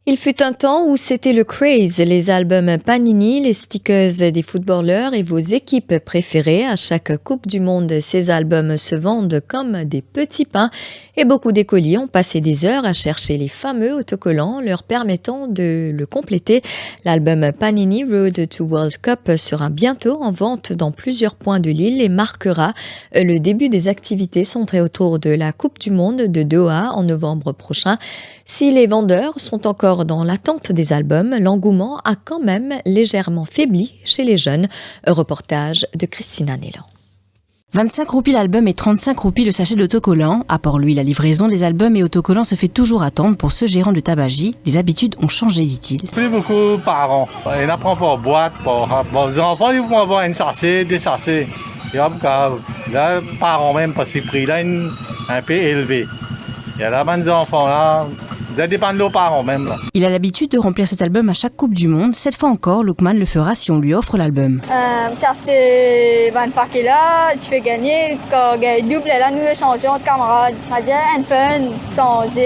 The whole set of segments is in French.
Il fut un temps où c'était le craze, les albums Panini, les stickers des footballeurs et vos équipes préférées. À chaque Coupe du Monde, ces albums se vendent comme des petits pains et beaucoup d'écoliers ont passé des heures à chercher les fameux autocollants leur permettant de le compléter. L'album Panini Road to World Cup sera bientôt en vente dans plusieurs points de l'île et marquera le début des activités centrées autour de la Coupe du Monde de Doha en novembre prochain. Si les vendeurs sont encore dans l'attente des albums, l'engouement a quand même légèrement faibli chez les jeunes. Reportage de Christina Nélan. 25 roupies l'album et 35 roupies le sachet d'autocollants. À Port-Louis, la livraison des albums et autocollants se fait toujours attendre. Pour ce gérant de tabagie, les habitudes ont changé, dit-il. Plus beaucoup par an. Il en prend pour boîte, pour les enfants, ils vont avoir une sachet, des sachets. Là, par an même, parce que ce prix-là est un peu élevé. Il y a là des enfants là. Ça dépend de nos parents même. Là. Il a l'habitude de remplir cet album à chaque Coupe du Monde. Cette fois encore, Lookman le fera si on lui offre l'album. Tu as ce paquet là, tu fais gagner. Quand tu as double là, nous échangeons entre camarades. On dit un fun, sans si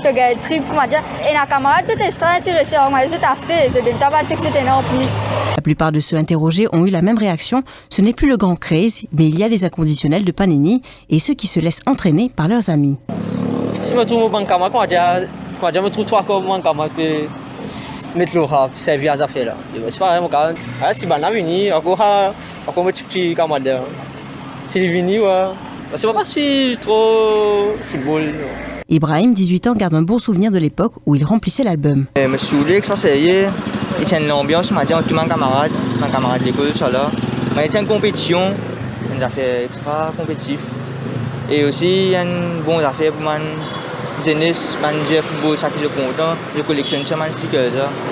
tu as trip, on dit. Et la camarade, c'était très intéressant. On a testé, c'était tabac, c'était énorme plus. La plupart de ceux interrogés ont eu la même réaction. Ce n'est plus le grand craze, mais il y a les inconditionnels de Panini et ceux qui se laissent entraîner par leurs amis. Si je trouve mon camarade, je me trouve trois comme mon camarade mettre le rap, servir à ça faire là. C'est pas vraiment quand si ben vini, encore me petit camarade. Si vini c'est pas parce que trop football. Ibrahim, 18 ans, garde un bon souvenir de l'époque où il remplissait l'album. Je me souviens que ça c'est il tient l'ambiance, m'a dit tout mon camarade de l'école ça là. Mais c'est une compétition, une affaire extra compétitive. Et aussi une bonne affaire pour moi.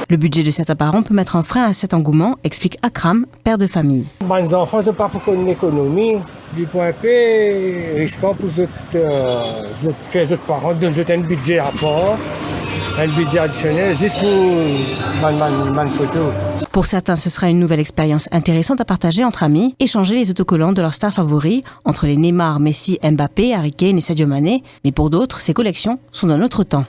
Le budget de certains parents peut mettre un frein à cet engouement, explique Akram, père de famille. Les enfants sont pas pour une économie. Du point P, risquant pour faire les parents de donner un budget à part, un budget additionnel juste pour ma photo. Pour certains, ce sera une nouvelle expérience intéressante à partager entre amis, échanger les autocollants de leurs stars favoris entre les Neymar, Messi, Mbappé, Harry Kane et Sadio Mané. Mais pour d'autres, ces collections sont d'un autre temps.